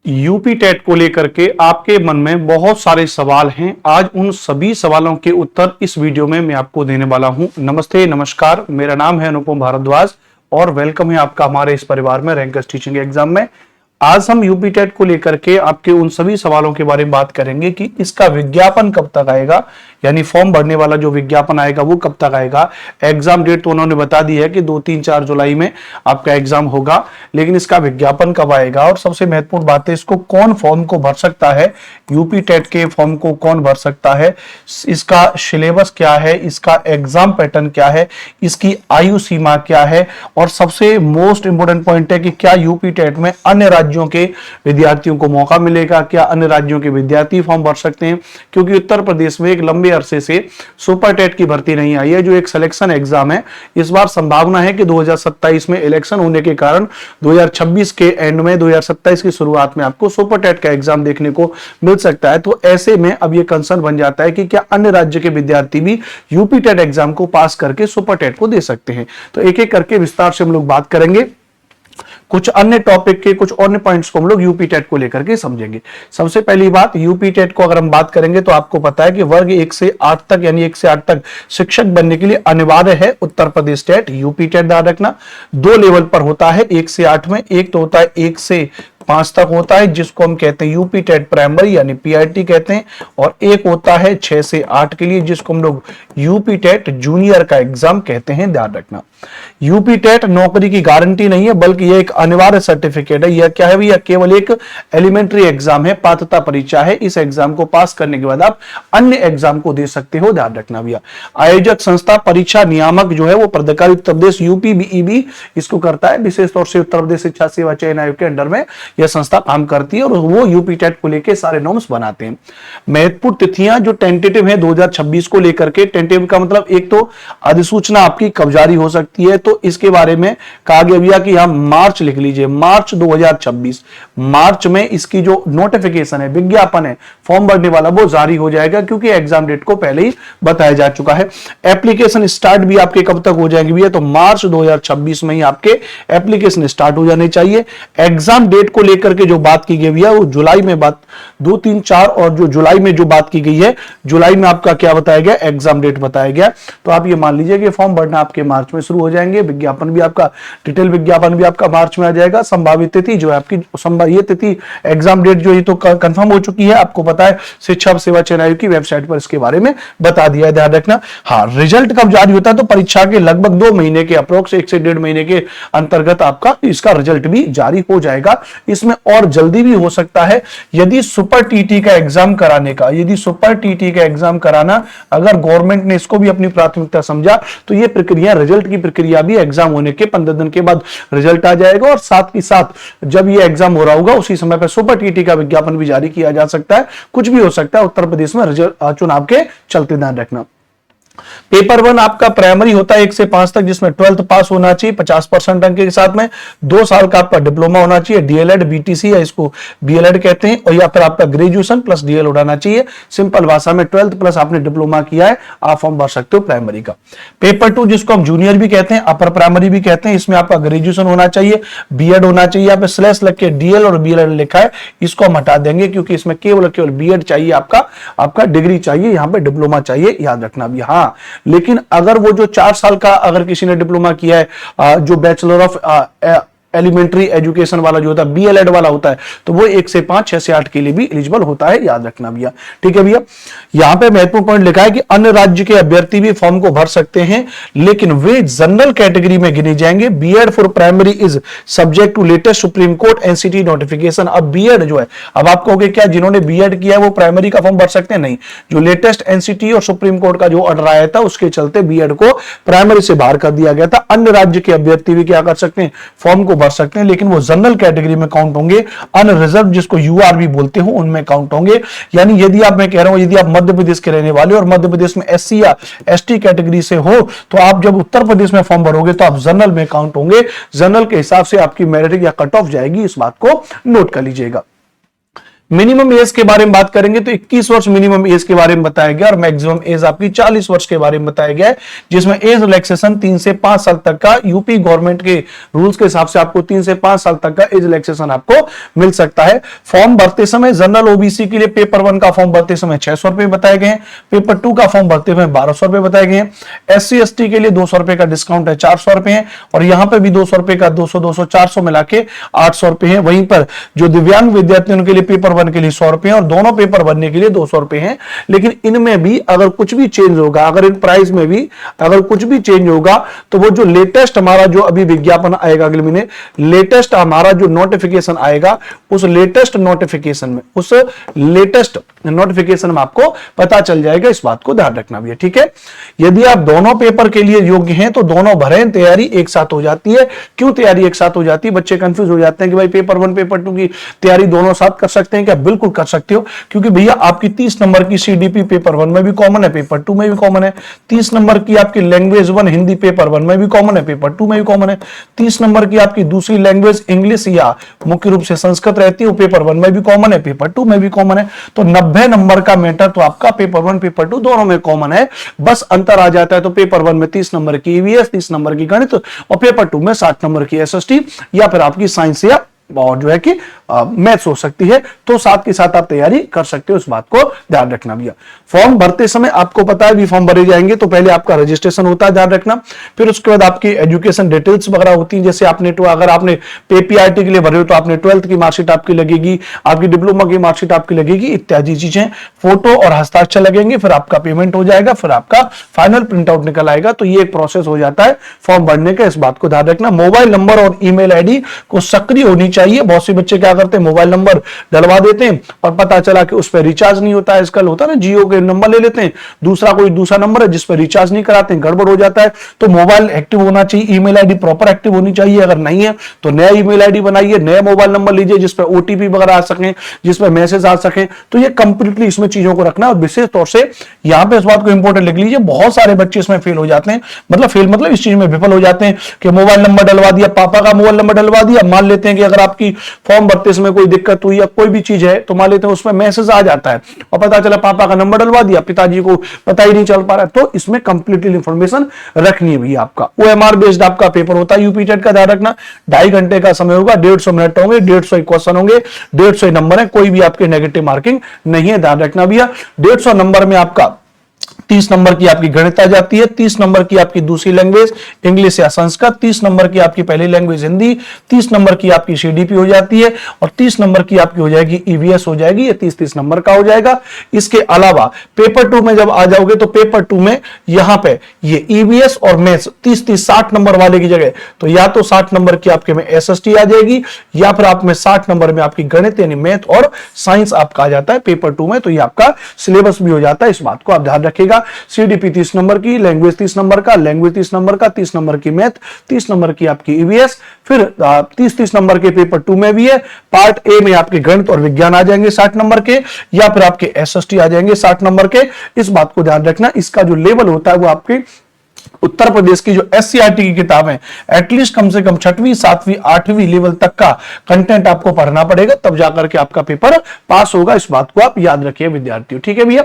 UP TET को लेकर के आपके मन में बहुत सारे सवाल हैं। आज उन सभी सवालों के उत्तर इस वीडियो में मैं आपको देने वाला हूं। नमस्ते, नमस्कार, मेरा नाम है अनुपम भारद्वाज और वेलकम है आपका हमारे इस परिवार में रैंकर्स टीचिंग एग्जाम में। आज हम यूपी टेट को लेकर के आपके उन सभी सवालों के बारे में बात करेंगे कि इसका विज्ञापन कब तक आएगा, यानी फॉर्म भरने वाला जो विज्ञापन आएगा वो कब तक आएगा। एग्जाम डेट तो उन्होंने बता दी है कि 2, 3, 4 जुलाई में आपका एग्जाम होगा, लेकिन इसका विज्ञापन कब आएगा और सबसे महत्वपूर्ण बात है इसको कौन फॉर्म को भर सकता है, यूपी टेट के फॉर्म को कौन भर सकता है, इसका सिलेबस क्या है, इसका एग्जाम पैटर्न क्या है, इसकी आयु सीमा क्या है और सबसे मोस्ट इंपोर्टेंट पॉइंट है कि क्या यूपी टेट में अन्य राज्यों के विद्यार्थियों को मौका मिलेगा, क्या अन्य राज्यों के विद्यार्थी फॉर्म भर सकते हैं। क्योंकि उत्तर प्रदेश में एक लंबे अरसे से सुपर टेट की भर्ती नहीं आई है, जो एक सिलेक्शन एग्जाम है। इस बार संभावना है कि 2027 में इलेक्शन होने के कारण 2026 के एंड में 2027 की शुरुआत में आपको सुपर टेट का एग्जाम देखने को मिल सकता है। तो ऐसे में अब यह कंसर्न बन जाता है कि क्या अन्य राज्य के विद्यार्थी भी यूपी टेट एग्जाम को पास करके सुपर टेट को दे सकते हैं। तो एक एक करके विस्तार से हम लोग बात करेंगे। कुछ अन्य टॉपिक के कुछ अन्य पॉइंट्स को हम लोग यूपी टेट को लेकर के समझेंगे। सबसे पहली बात, यूपी टेट को अगर हम बात करेंगे तो आपको पता है कि वर्ग 1 से 8 तक यानी 1 से 8 तक शिक्षक बनने के लिए अनिवार्य है Uttar Pradesh TET. UP TET ध्यान रखना 2 लेवल पर होता है, 1 से 8 में। एक तो होता है 1 से 5 तक होता है जिसको हम कहते हैं यूपी टेट प्राइमरी यानी पीआईटी कहते हैं, और एक होता है 6 से 8 के लिए जिसको हम लोग यूपी टेट जूनियर का एग्जाम कहते हैं। ध्यान रखना यूपी टेट नौकरी की गारंटी नहीं है, बल्कि यह एक अनिवार्य सर्टिफिकेट है। यह क्या है भैया? केवल एक एलिमेंट्री एग्जाम है, पात्रता परीक्षा है। इस एग्जाम को पास करने के बाद आप अन्य एग्जाम को दे सकते हो। ध्यान रखना भैया। आयोजक संस्था परीक्षा नियामक जो है वो पदाधिकारी उत्तर प्रदेश यूपीबीईबी इसको करता है। विशेष तौर से उत्तर प्रदेश शिक्षा सेवा चयन आयोग के अंडर में यह संस्था काम करती है और वो यूपी टेट को लेकर सारे नॉर्म्स बनाते हैं। महत्वपूर्ण तिथियां जो टेंटेटिव है 2026 को लेकर के, टेंटेटिव का मतलब एक तो अधिसूचना आपकी कब जारी हो सकती है, तो इसके बारे में कहा गया भैया कि यहां मार्च लिख लीजिए, मार्च 2026। मार्च में इसकी जो नोटिफिकेशन है, विज्ञापन है फॉर्म भरने वाला, वो जारी हो जाएगा क्योंकि एग्जाम डेट को पहले ही बताया जा चुका है। एप्लीकेशन स्टार्ट भी आपके कब तक हो जाएंगे भैया? तो मार्च 2026 में ही आपके एप्लीकेशन स्टार्ट हो जाने चाहिए। एग्जाम डेट को लेकर के जो बात की गई भैया वो जुलाई में बात 2, 3, 4 और जो जुलाई में जो बात की गई है, जुलाई में आपका क्या बताया गया? एग्जाम डेट बताया गया। तो आप ये मान लीजिए कि फॉर्म भरना आपके मार्च में शुरू हो जाएंगे। विज्ञापन भी आपका, डिटेल विज्ञापन भी आपका मार्च में आ जाएगा। संभावित तिथि जो है आपकी, ये तिथि एग्जाम डेट जो है तो कंफर्म हो चुकी है, आपको पता है। शिक्षा सेवा चयन आयोग की वेबसाइट पर इसके बारे में बता दिया है। ध्यान रखना। हाँ, रिजल्ट कब जारी होता है? तो परीक्षा के लगभग 2 महीने के अप्रोक्स 1 से 1.5 महीने के अंतर्गत आपका इसका रिजल्ट भी जारी हो जाएगा। इसमें और जल्दी भी हो सकता है यदि सुपर टीटी का एग्जाम कराने का, यदि सुपर टीटी का एग्जाम कराना अगर गवर्नमेंट ने इसको भी अपनी प्राथमिकता समझा तो यह प्रक्रिया, रिजल्ट की प्रक्रिया भी एग्जाम होने के 15 दिन के बाद रिजल्ट आ जाएगा और साथ ही साथ जब ये एग्जाम हो रहा होगा उसी समय पर सुपर टीटी का विज्ञापन भी जारी किया जा सकता है। कुछ भी हो सकता है उत्तर प्रदेश में रिजल्ट चुनाव के चलते। ध्यान रखना। पेपर 1 आपका प्राइमरी होता है 1 से 5 तक, जिसमें 12th पास होना चाहिए 50% अंक के साथ में। 2 साल का आपका डिप्लोमा होना चाहिए, डीएलएड, बीटीसी या इसको बीएलएड कहते हैं, और या फिर आपका ग्रेजुएशन प्लस डीएल होना चाहिए। सिंपल भाषा में 12th प्लस आपने डिप्लोमा किया है, आप फॉर्म भर सकते हो प्राइमरी का। पेपर 2 जिसको हम जूनियर भी कहते हैं, अपर प्राइमरी भी कहते हैं, इसमें आपका ग्रेजुएशन होना चाहिए, बीएड होना चाहिए। यहाँ पे स्लैश लग के डीएल और बीएलएड लिखा है, इसको हम हटा देंगे क्योंकि इसमें केवल बीएड चाहिए, आपका डिग्री चाहिए, यहाँ पे डिप्लोमा चाहिए। याद रखना भी। हाँ, लेकिन अगर वो जो 4 साल का अगर किसी ने डिप्लोमा किया है, जो बैचलर ऑफ एलिमेंट्री एजुकेशन वाला जो होता है, बीएलएड वाला होता है, तो वो 1 से 5, 6 से 8 के लिए भी एलिजिबल होता है। याद रखना भैया। ठीक है भैया। यहां पे महत्वपूर्ण पॉइंट लिखा है कि अन्य राज्य के अभ्यर्थी भी फॉर्म को भर सकते हैं, लेकिन वे जनरल कैटेगरी में गिने जाएंगे। BEd for primary is subject to latest Supreme Court NCT notification. अब बीएड जो है, अब आप कहोगे क्या जिन्होंने बीएड किया है वो प्राइमरी का फॉर्म भर सकते हैं? नहीं, जो लेटेस्ट एनसीटी और सुप्रीम कोर्ट का जो ऑर्डर आया था उसके चलते बीएड को प्राइमरी से बाहर कर दिया गया था। अन्य राज्य के अभ्यर्थी भी क्या कर सकते हैं? फॉर्म को भर सकते हैं, लेकिन वो जनरल कैटेगरी में काउंट होंगे। अनरिजर्व जिसको यूआर भी बोलते हो उनमें काउंट होंगे। यानी यदि आप, मैं कह रहा हूं, यदि आप मध्य प्रदेश के रहने वाले और मध्य प्रदेश में एससी या एसटी कैटेगरी से हो तो आप जब उत्तर प्रदेश में फॉर्म भरोगे तो आप जनरल में काउंट होंगे। जनरल के हिसाब से आपकी मेरिट या कट ऑफ जाएगी, इस बात को नोट कर लीजिएगा। मिनिमम एज के बारे में बात करेंगे तो 21 वर्ष मिनिमम एज के बारे में बताया गया और मैक्सिमम एज आपकी 40 वर्ष के बारे में बताया गया है, जिसमें एज रिलैक्सेशन 3 से 5 साल तक का यूपी गवर्नमेंट के रूल्स के हिसाब से आपको 3 से 5 साल तक का एज रिलैक्सेशन आपको मिल सकता है। फॉर्म भरते समय जनरल ओबीसी के लिए पेपर 1 का फॉर्म भरते समय 600 रुपए बताए गए हैं, पेपर 2 का फॉर्म भरते समय 1200 रुपए बताए गए हैं। SC ST के लिए 200 रुपए का डिस्काउंट है, 400 रुपए है, और यहां पर भी 200 रुपए का 200 200 400 मिला के 800 रुपए है। वहीं पर जो दिव्यांग विद्यार्थी उनके लिए पेपर 1 के लिए 100 रुपए और दोनों पेपर भरने के लिए 200 रुपए हैं। लेकिन इनमें भी अगर कुछ भी चेंज होगा, अगर इन प्राइस में भी अगर कुछ भी चेंज होगा तो वो जो लेटेस्ट हमारा जो अभी विज्ञापन आएगा अगले महीने, लेटेस्ट हमारा जो नोटिफिकेशन आएगा, उस लेटेस्ट नोटिफिकेशन में आपको पता चल जाएगा। इस बात को ध्यान रखना भी है, ठीक है। यदि आप दोनों पेपर के लिए योग्य हैं तो दोनों भरें, तैयारी एक साथ हो जाती है। क्यों तैयारी एक साथ हो जाती है? बच्चे कंफ्यूज हो जाते हैं कि भाई पेपर 1 पेपर 2 की तैयारी दोनों साथ कर सकते हैं क्या? बिल्कुल कर सकते हो, क्योंकि भैया आपकी 30 नंबर की CDP पेपर 1 में भी कॉमन है, पेपर 2 में भी कॉमन है। 30 नंबर की आपकी लैंग्वेज 1 हिंदी पेपर 1 में भी कॉमन है, पेपर 2 में भी कॉमन है। 30 नंबर की आपकी दूसरी लैंग्वेज इंग्लिश या मुख्य रूप से संस्कृत रहती है, वो पेपर 1 में भी कॉमन है, पेपर 2 में भी कॉमन है। तो 90 नंबर का मैटर तो आपका पेपर 1 पेपर 2 दोनों में कॉमन है। बस अंतर आ जाता है तो पेपर 1 में 30 नंबर की EVS, 30 नंबर की गणित, और पेपर 2 में 60 नंबर की SST या फिर आपकी साइंस या और जो है कि मैथ्स हो सकती है। तो साथ के साथ आप तैयारी कर सकते हो, इस बात को ध्यान रखना भैया। फॉर्म भरते समय आपको पता है भी फॉर्म भरे जाएंगे तो पहले आपका रजिस्ट्रेशन होता है, ध्यान रखना। फिर उसके बाद आपकी एजुकेशन डिटेल्स वगैरह होती है, जैसे आपने अगर आपने PPRT के लिए भरे हो तो आपने 12th की मार्कशीट आपकी लगेगी, आपकी डिप्लोमा की मार्कशीट आपकी लगेगी, इत्यादि चीजें, फोटो और हस्ताक्षर लगेंगे, फिर आपका पेमेंट हो जाएगा, फिर आपका फाइनल प्रिंट आउट निकल आएगा। तो ये एक प्रोसेस हो जाता है फॉर्म भरने का, इस बात को ध्यान रखना। मोबाइल नंबर और ईमेल आईडी को सक्रिय होनी चाहिए। बहुत से बच्चे क्या करते हैं, मोबाइल नंबर डलवा देते हैं और पता चला कि उस पर रिचार्ज नहीं होता है। आजकल होता है ना, जियो के नंबर ले लेते हैं, कोई दूसरा नंबर है जिस पर रिचार्ज नहीं कराते हैं, गड़बड़ हो जाता है। तो मोबाइल एक्टिव होना चाहिए, ईमेल आईडी प्रॉपर एक्टिव होनी चाहिए। अगर नहीं है तो नया ईमेल आईडी बनाइए, नया मोबाइल नंबर लीजिए जिस पर OTP वगैरह आ सके, जिस पर मैसेज आ सके। तो ये कंप्लीटली इसमें चीजों को रखना, और विशेष तौर से यहां पे इस बात को इंपॉर्टेंट लिख लीजिए, बहुत सारे बच्चे इसमें फेल हो जाते हैं, मतलब इस चीज में विफल हो जाते हैं कि मोबाइल नंबर डलवा दिया, पापा का मोबाइल नंबर डलवा दिया। मान लेते हैं कि अगर आपकी फॉर्म भरते समय कोई दिक्कत हुई या कोई भी चीज है तो मान लेते हैं उसमें मैसेज आ जाता है और पता चला पापा का नंबर डलवा दिया, पिताजी को पता ही नहीं चल पा रहा है। तो इसमें कंप्लीटली इंफॉर्मेशन रखनी है भैया। आपका OMR बेस्ड आपका पेपर होता है, यूपी टेट का, ध्यान रखना। 2.5 घंटे का समय होगा, 150 मिनट होंगे, 150 क्वेश्चन होंगे, 150 नंबर है, कोई भी आपके नेगेटिव मार्किंग नहीं है, ध्यान रखना भैया। 150 नंबर में आपका 30 नंबर की आपकी गणित आ जाती है, 30 नंबर की आपकी दूसरी लैंग्वेज इंग्लिश या संस्कृत, 30 नंबर की आपकी पहली लैंग्वेज हिंदी, 30 नंबर की आपकी CDP हो जाती है, और 30 नंबर की आपकी हो जाएगी EVS हो जाएगी। ये 30 नंबर का हो जाएगा। इसके अलावा पेपर 2 में जब आ जाओगे तो पेपर 2 में यहां पे ये EVS और मैथ्स 30 60 नंबर वाले की जगह तो या तो 60 नंबर की आपके में SST आ जाएगी, या फिर आप में 60 नंबर में आपकी गणित यानी मैथ और साइंस आपका आ जाता है पेपर 2 में। तो ये आपका सिलेबस भी हो जाता है, इस बात को आप ध्यान रखिएगा। CDP 30 नंबर की, लैंग्वेज 30 नंबर का, लैंग्वेज 30 नंबर का, 30 नंबर की मैथ, 30 नंबर की आपकी EVS, फिर 30 नंबर के पेपर 2 में भी है। पार्ट A में आपके गणित और विज्ञान आ जाएंगे 60 नंबर के, या फिर आपके SST आ जाएंगे 60 नंबर के। इस बात को ध्यान रखना। इसका जो लेवल होता है वो आपके उत्तर प्रदेश की जो SCRT की किताब है, एटलीस्ट कम से कम 6वीं 7वीं 8वीं लेवल तक का कंटेंट आपको पढ़ना पड़ेगा, तब जाकर के आपका पेपर पास होगा। इस बात को आप याद रखिए विद्यार्थियों, ठीक है भैया।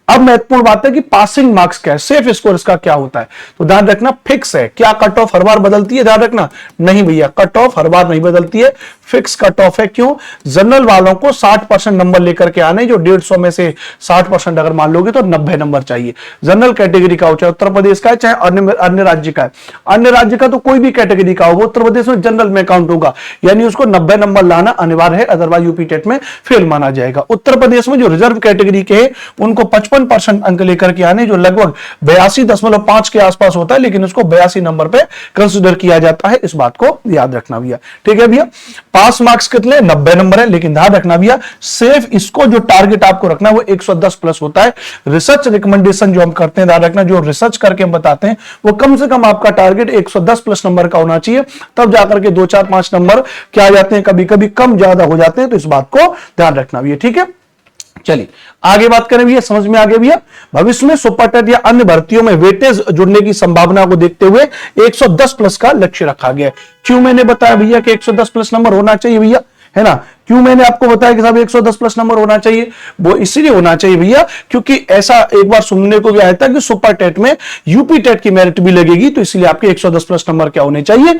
अब महत्वपूर्ण बात है कि पासिंग मार्क्स क्या है, सेफ स्कोर इसका क्या होता है। तो ध्यान रखना फिक्स है। क्या कट ऑफ हर बार बदलती है? ध्यान रखना नहीं भैया, कट ऑफ हर बार नहीं बदलती है, फिक्स कट ऑफ है। क्यों? जनरल वालों को 60% नंबर लेकर के आने, जो 150 में से 60% अगर मान लोगे तो 90 नंबर चाहिए। जनरल कैटेगरी का हो, चाहे उत्तर प्रदेश का है चाहे अन्य राज्य का है। अन्य राज्य का तो कोई भी कैटेगरी का हो, वो उत्तर प्रदेश में जनरल में काउंट होगा, यानी उसको 90 नंबर लाना अनिवार्य है, अदरवाइज यूपी टेट में फेल माना जाएगा। उत्तर प्रदेश में जो रिजर्व कैटेगरी के हैं उनको 55% अंक लेकर के आने, जो लगभग 82.5 के आसपास होता है, लेकिन उसको 82 नंबर पे कंसीडर किया जाता है। इस बात को याद रखना भैया, ठीक है भैया। पास मार्क्स कितने? 90 नंबर है, लेकिन ध्यान रखना भैया सेफ इसको जो टारगेट आपको रखना है वो 110 प्लस होता है। रिसर्च रिकमेंडेशन जो हम करते हैं, ध्यान रखना, जो रिसर्च करके हम बताते हैं वो कम से कम आपका टारगेट 110 प्लस नंबर का होना चाहिए, तब जाकर के 2 4 5 नंबर क्या आ जाते हैं, कभी कभी कम ज्यादा हो जाते हैं। तो इस बात को ध्यान रखना भैया, ठीक है। चलिए आगे बात करें भैया, समझ में आ गया भैया। भविष्य में सुपर टेट या अन्य भर्तियों में वेटेज जुड़ने की संभावना को देखते हुए 110 प्लस का लक्ष्य रखा गया है। क्यों मैंने बताया भैया कि 110 प्लस नंबर होना चाहिए भैया, है ना? क्यों मैंने आपको बताया कि साहब 110 प्लस नंबर होना चाहिए? वो इसीलिए होना चाहिए भैया क्योंकि ऐसा एक बार सुनने को भी आया था कि सुपर टेट में यूपी टेट की मेरिट भी लगेगी, तो इसलिए आपके 110 प्लस नंबर क्या होने चाहिए?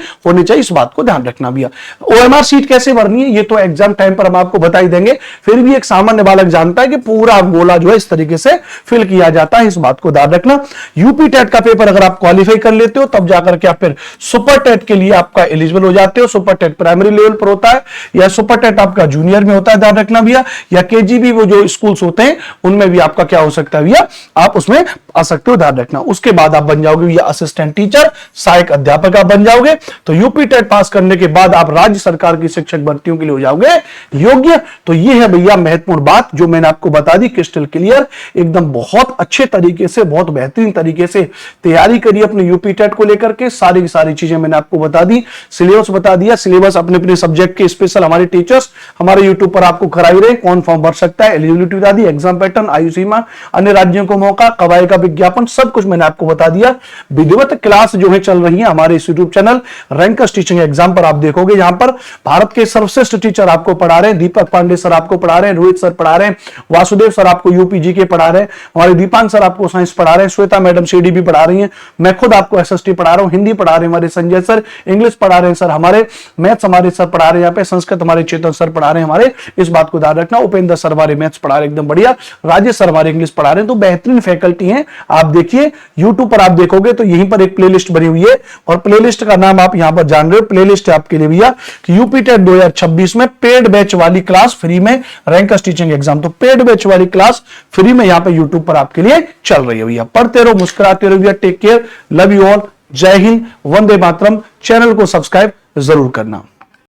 इस बात को ध्यान रखना भैया। ओएमआर सीट कैसे भरनी है ये तो एग्जाम टाइम पर हम आपको बता ही देंगे, फिर भी एक सामान्य बालक जानता है कि पूरा गोला जो है इस तरीके से फिल किया जाता है, इस बात को ध्यान रखना। यूपी टेट का पेपर अगर आप क्वालिफाई कर लेते हो तब जाकर के आप फिर सुपर टेट के लिए आपका एलिजिबल हो जाते हो। सुपर टेट प्राइमरी लेवल पर होता है या सुपर टेट आपका जूनियर में होता है, ध्यान रखना भैया, या केजीबी वो जो स्कूल्स होते हैं उनमें भी आपका क्या हो सकता है भैया, आप उसमें आ सकते हो, ध्यान रखना। उसके बाद आप बन जाओगे भैया असिस्टेंट टीचर, सहायक अध्यापक आप बन जाओगे। तो यूपी टेट पास करने के बाद आप राज्य सरकार की शिक्षक भर्तियों के लिए हो जाओगे योग्य। तो ये है भैया महत्वपूर्ण बात जो मैंने आपको बता दी, क्रिस्टल क्लियर, एकदम बहुत अच्छे तरीके से, बहुत बेहतरीन तरीके से तैयारी करिए अपने यूपी टेट को लेकर के। सारी की सारी चीजें मैंने आपको बता दी, सिलेबस बता दिया, सिलेबस अपने अपने सब्जेक्ट के स्पेशल हमारे टीचर्स हमारे यूट्यूब पर आपको कराई रहे, कौन फॉर्म भर सकता है, एलिजिबिलिटी बता दी, एग्जाम पैटर्न, आयु सीमा, अन्य राज्यों को मौका, कवायद का विज्ञापन, सब कुछ मैंने आपको बता दिया। विधिवत क्लास जो है चल रही है हमारे इस YouTube channel rankers teaching exam पर, आप देखोगे यहां पर भारत के सर्वश्रेष्ठ टीचर आपको पढ़ा रहे हैं। दीपक पांडे सर आपको पढ़ा रहे हैं, रोहित सर पढ़ा रहे हैं, वासुदेव सर आपको यूपीजी के पढ़ा रहे हैं, हमारे दीपांक सर आपको साइंस पढ़ा रहे हैं, श्वेता मैडम सीडीबी पढ़ा रही हैं, मैं खुद आपको एसएसटी पढ़ा रहा हूं, हिंदी पढ़ा रहे हैं हमारे संजय सर, इंग्लिश पढ़ा रहे हैं सर हमारे, मैथ्स हमारे सर पढ़ा रहे हैं यहाँ पे, संस्कृत हमारे चेतन सर पढ़ा रहे हैं हमारे, इस बात को ध्यान रखना। उपेंद्र सर हमारे मैथ्स पढ़ा रहे हैं एकदम बढ़िया, राजेश सर हमारे इंग्लिश पढ़ा रहे हैं। तो बेहतरीन फैकल्टी हैं, आप देखिए यूट्यूब पर आप देखोगे तो यहीं पर एक प्लेलिस्ट बनी हुई है और प्लेलिस्ट का नाम आप यहां पर जान रहे हो। प्लेलिस्ट है आपके लिए भैया कि यूपी टेट 2026 में पेड बैच वाली क्लास फ्री में, रैंकर्स टीचिंग एग्जाम, तो पेड बैच वाली क्लास फ्री में यहां पर यूट्यूब पर आपके लिए चल रही है भैया। पढ़ते रहो, मुस्कुराते रहो भैया, take care, love you all, Jai Hind, Vande Mataram. Channel को सब्सक्राइब जरूर करना।